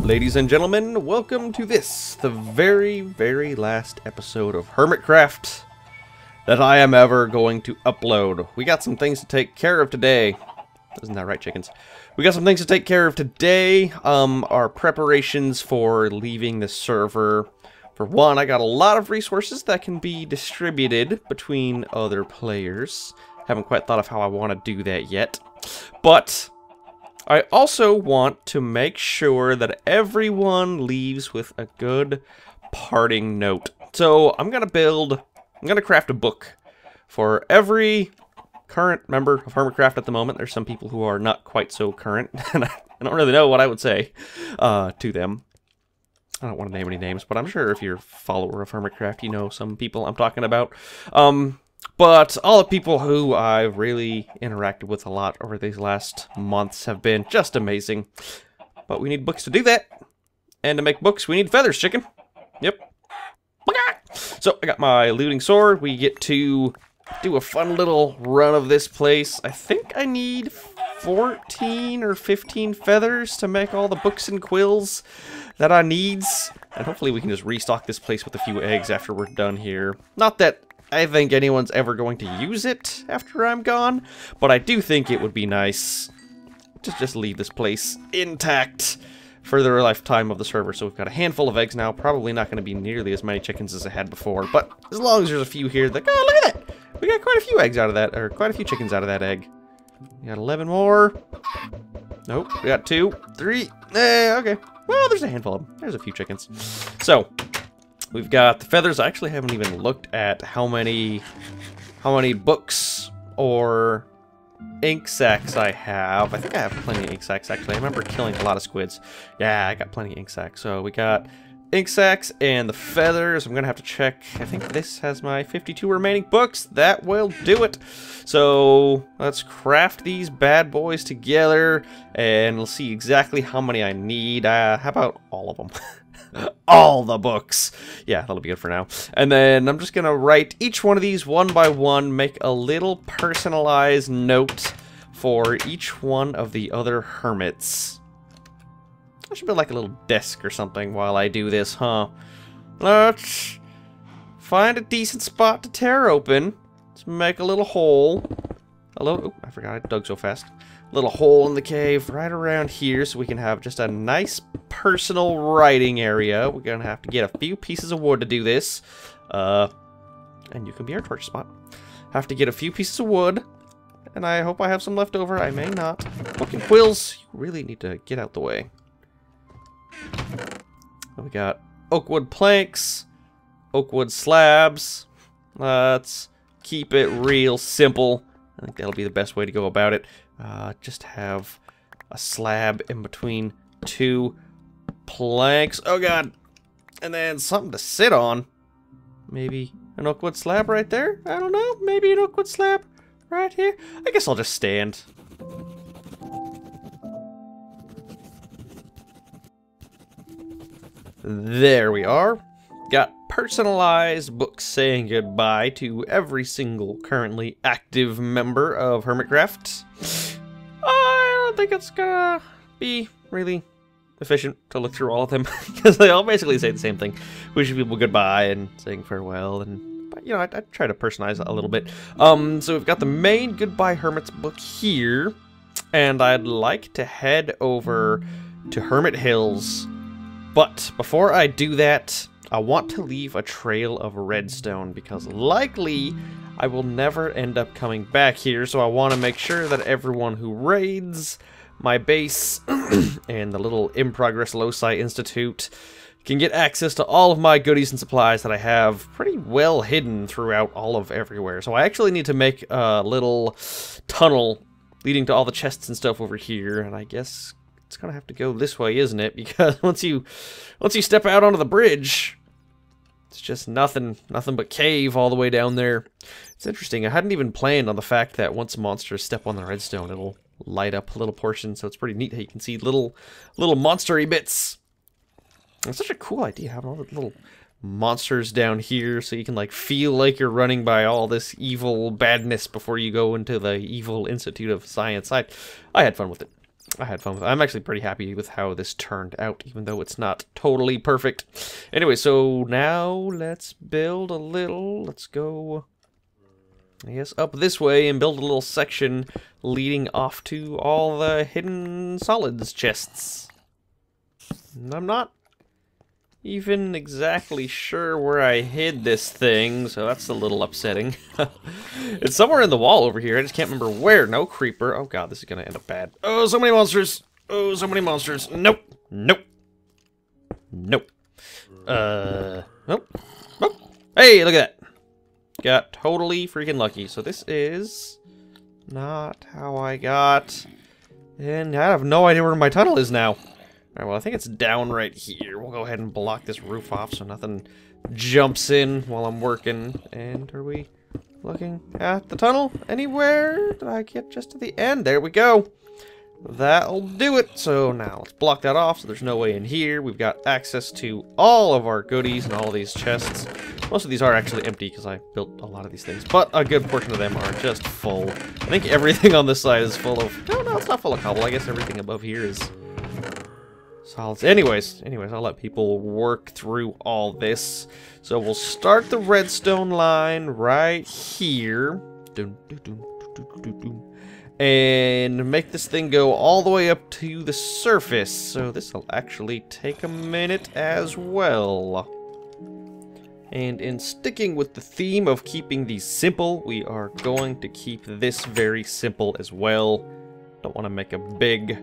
Ladies and gentlemen, welcome to this, the very last episode of Hermitcraft that I am ever going to upload. We got some things to take care of today. Isn't that right, chickens? We got some things to take care of today. Our preparations for leaving the server. For one, I got a lot of resources that can be distributed between other players. Haven't quite thought of how I want to do that yet. But I also want to make sure that everyone leaves with a good parting note. So I'm going to craft a book for every current member of Hermitcraft at the moment. There's some people who are not quite so current, and I don't really know what I would say to them. I don't want to name any names, but I'm sure if you're a follower of Hermitcraft, you know some people I'm talking about. But all the people who I've really interacted with a lot over these last months have been just amazing. But we need books to do that. And to make books, we need feathers, chicken. Yep. So, I got my looting sword. We get to do a fun little run of this place. I think I need 14 or 15 feathers to make all the books and quills that I needs. And hopefully we can just restock this place with a few eggs after we're done here. Not that I think anyone's ever going to use it after I'm gone, but I do think it would be nice to just leave this place intact for the lifetime of the server. So we've got a handful of eggs now, probably not going to be nearly as many chickens as I had before, but as long as there's a few here, like, oh, look at that! We got quite a few eggs out of that, or quite a few chickens out of that egg. We got 11 more. Nope, we got 2, 3, okay. Well, there's a handful of them. There's a few chickens. So we've got the feathers. I actually haven't even looked at how many books or ink sacs I have. I think I have plenty of ink sacs, actually. I remember killing a lot of squids. Yeah, I got plenty of ink sacs. So we got ink sacs and the feathers. I'm going to have to check. I think this has my 52 remaining books. That will do it. So let's craft these bad boys together and we'll see exactly how many I need. How about all of them? All the books. Yeah, that'll be good for now. And then I'm just gonna write each one of these one by one, make a little personalized note for each one of the other hermits. I should build like a little desk or something while I do this, huh? Let's find a decent spot to tear open. Let's make a little hole. Oh, I forgot I dug so fast. Little hole in the cave right around here so we can have just a nice personal writing area. We're gonna have to get a few pieces of wood to do this. And you can be our torch spot. Have to get a few pieces of wood, and I hope I have some left over. I may not. Book and quills, you really need to get out the way. We got oak wood planks, oak wood slabs. Let's keep it real simple. I think that'll be the best way to go about it. Just have a slab in between 2 planks. Oh god! And then something to sit on. Maybe an oak wood slab right there? I don't know. Maybe an oak wood slab right here? I guess I'll just stand. There we are. Got personalized books saying goodbye to every single currently active member of Hermitcraft. I don't think it's gonna be really efficient to look through all of them because they all basically say the same thing, wishing people goodbye and saying farewell. But you know, I try to personalize it a little bit. So we've got the main Goodbye Hermits book here, and I'd like to head over to Hermit Hills. But before I do that, I want to leave a trail of redstone because likely I will never end up coming back here, so I want to make sure that everyone who raids my base and the little In Progress Loci Institute can get access to all of my goodies and supplies that I have pretty well hidden throughout all of everywhere. So I actually need to make a little tunnel leading to all the chests and stuff over here, and I guess it's gonna have to go this way, isn't it? Because once you step out onto the bridge, it's just nothing but cave all the way down there. It's interesting. I hadn't even planned on the fact that once monsters step on the redstone, it'll light up a little portion. So it's pretty neat how you can see little monstery bits. It's such a cool idea having all the little monsters down here, so you can like feel like you're running by all this evil badness before you go into the evil Institute of Science. I had fun with it. I had fun with it. I'm actually pretty happy with how this turned out, even though it's not totally perfect. Anyway, so now let's build a little... Let's go, I guess, up this way and build a little section leading off to all the hidden solids chests. And I'm not even exactly sure where I hid this thing, so that's a little upsetting. It's somewhere in the wall over here. I just can't remember where. No creeper. Oh god, this is gonna end up bad. Oh, so many monsters. Oh, so many monsters. Nope. Nope. Nope. Nope. Nope. Hey, look at that. Got totally freaking lucky. So this is not how I got. And I have no idea where my tunnel is now. Alright, well, I think it's down right here. We'll go ahead and block this roof off so nothing jumps in while I'm working. And are we looking at the tunnel anywhere? Did I get just to the end? There we go. That'll do it. So now let's block that off so there's no way in here. We've got access to all of our goodies and all these chests. Most of these are actually empty because I built a lot of these things, but a good portion of them are just full. I think everything on this side is full of... No, it's not full of cobble. I guess everything above here is... solids. Anyways, I'll let people work through all this. So we'll start the redstone line right here. And make this thing go all the way up to the surface. So this will actually take a minute as well. And in sticking with the theme of keeping these simple, we are going to keep this very simple as well. Don't want to make a big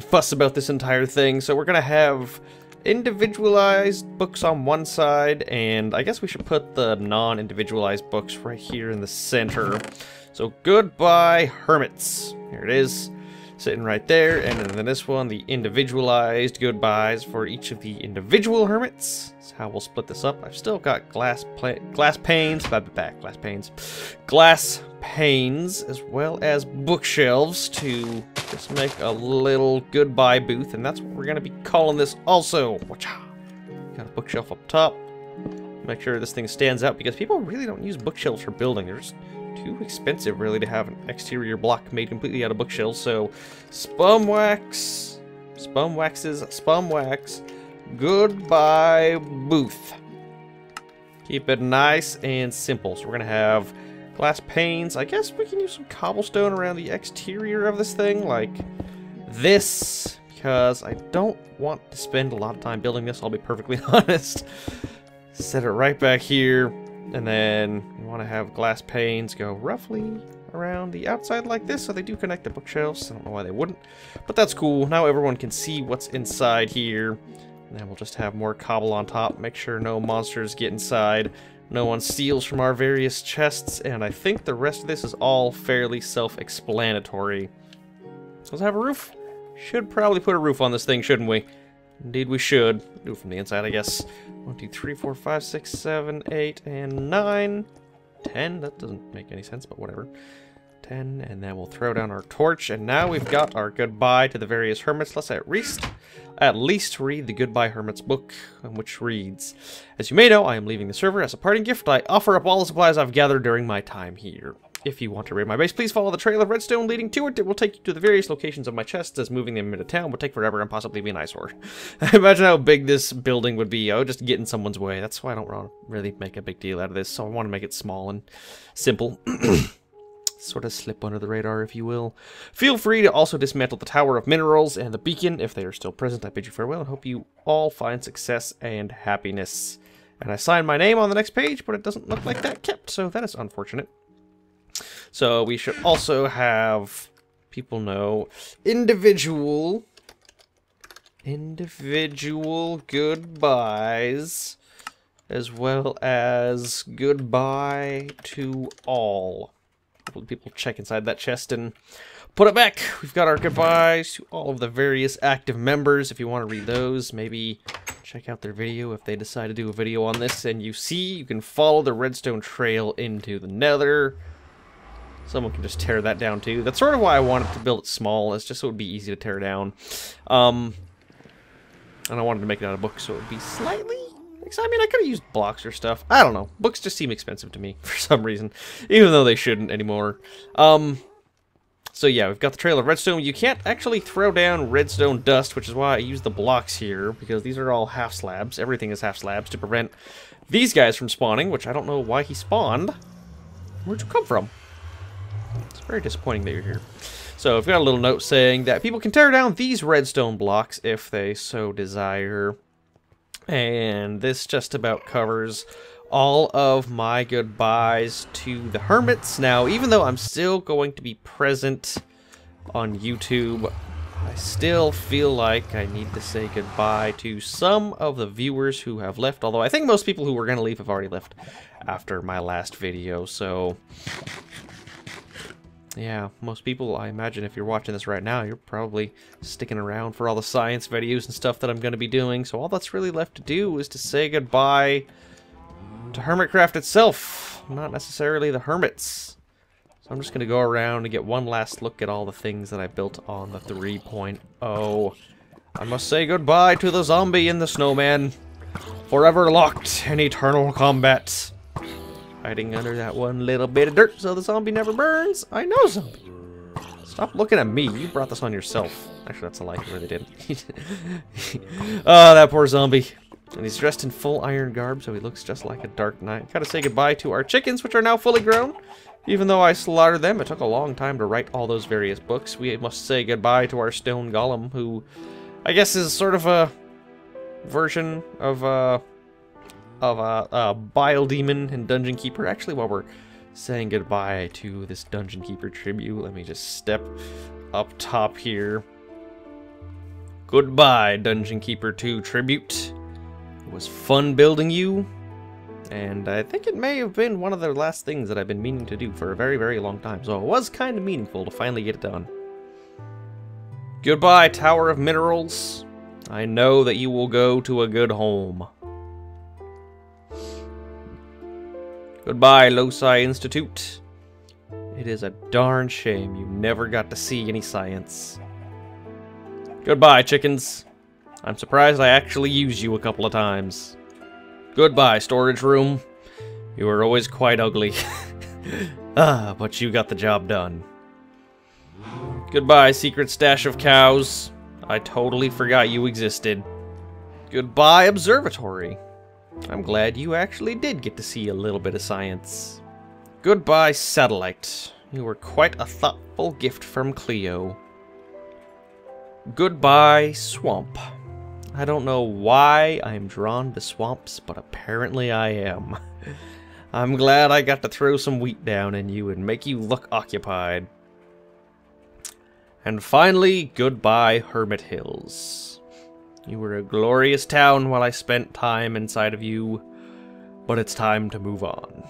fuss about this entire thing, so we're gonna have individualized books on one side, and I guess we should put the non-individualized books right here in the center. So goodbye hermits. Here it is, sitting right there, and then this one, the individualized goodbyes for each of the individual hermits. That's how we'll split this up. I've still got glass panes, as well as bookshelves to just make a little goodbye booth, and that's what we're gonna be calling this also. Got a bookshelf up top. Make sure this thing stands out because people really don't use bookshelves for building. They're just too expensive really to have an exterior block made completely out of bookshelves. So spum wax, goodbye booth. Keep it nice and simple. So we're gonna have glass panes. I guess we can use some cobblestone around the exterior of this thing, like this, because I don't want to spend a lot of time building this, I'll be perfectly honest. Set it right back here, and then we want to have glass panes go roughly around the outside like this, so they do connect to bookshelves. I don't know why they wouldn't, but that's cool. Now everyone can see what's inside here, and then we'll just have more cobble on top. Make sure no monsters get inside. No one steals from our various chests, and I think the rest of this is all fairly self-explanatory. So let's have a roof. Should probably put a roof on this thing, shouldn't we? Indeed we should. Do it from the inside, I guess. 1, 2, 3, 4, 5, 6, 7, 8, and 9. 10, that doesn't make any sense, but whatever. 10, and then we'll throw down our torch, and now we've got our goodbye to the various hermits. Let's at least read the Goodbye Hermits book, which reads, "As you may know, I am leaving the server. As a parting gift, I offer up all the supplies I've gathered during my time here. If you want to raid my base, please follow the trail of redstone leading to it. It will take you to the various locations of my chests, as moving them into town would take forever and possibly be an eyesore." Imagine how big this building would be. I would just get in someone's way. That's why I don't really make a big deal out of this, so I want to make it small and simple. Sort of slip under the radar, if you will. Feel free to also dismantle the Tower of Minerals and the beacon if they are still present. I bid you farewell and hope you all find success and happiness. And I signed my name on the next page, but it doesn't look like that kept, so that is unfortunate. So we should also have people know individual goodbyes, as well as goodbye to all. People check inside that chest and put it back. We've got our goodbyes to all of the various active members. If you want to read those, maybe check out their video if they decide to do a video on this. And you can follow the redstone trail into the nether. Someone can just tear that down too. That's sort of why I wanted to build it small, is just so it would be easy to tear down. And I wanted to make it out of books so it would be slightly... I mean, I could have used blocks or stuff. I don't know. Books just seem expensive to me for some reason, even though they shouldn't anymore. So yeah, we've got the trail of redstone. You can't actually throw down redstone dust, which is why I use the blocks here, because these are all half slabs. Everything is half slabs to prevent these guys from spawning, which I don't know why he spawned. Where'd you come from? It's very disappointing that you're here. So I've got a little note saying that people can tear down these redstone blocks if they so desire. And this just about covers all of my goodbyes to the hermits. Now, even though I'm still going to be present on YouTube, I still feel like I need to say goodbye to some of the viewers who have left, although I think most people who were going to leave have already left after my last video, so yeah, most people, I imagine if you're watching this right now, you're probably sticking around for all the science videos and stuff that I'm going to be doing, so all that's really left to do is to say goodbye to Hermitcraft itself, not necessarily the hermits. So I'm just going to go around and get one last look at all the things that I built on the 3.0. I must say goodbye to the zombie and the snowman, forever locked in eternal combat. Hiding under that one little bit of dirt so the zombie never burns. I know, zombie. Stop looking at me. You brought this on yourself. Actually, that's a lie. You really didn't. Oh, that poor zombie. And he's dressed in full iron garb, so he looks just like a Dark Knight. Gotta say goodbye to our chickens, which are now fully grown. Even though I slaughtered them, it took a long time to write all those various books. We must say goodbye to our stone golem, who I guess is sort of a version of a Bile Demon and Dungeon Keeper. Actually, while we're saying goodbye to this Dungeon Keeper tribute, let me just step up top here. Goodbye, Dungeon Keeper 2 tribute. It was fun building you, and I think it may have been one of the last things that I've been meaning to do for a very, very long time, so it was kind of meaningful to finally get it done. Goodbye, Tower of Minerals. I know that you will go to a good home. Goodbye, Loci Institute. It is a darn shame you never got to see any science. Goodbye, chickens. I'm surprised I actually used you a couple of times. Goodbye, storage room. You were always quite ugly. But you got the job done. Goodbye, secret stash of cows. I totally forgot you existed. Goodbye, observatory. I'm glad you actually did get to see a little bit of science. Goodbye, satellite. You were quite a thoughtful gift from Cleo. Goodbye, swamp. I don't know why I'm drawn to swamps, but apparently I am. I'm glad I got to throw some wheat down in you and make you look occupied. And finally, goodbye, Hermit Hills. You were a glorious town while I spent time inside of you, but it's time to move on.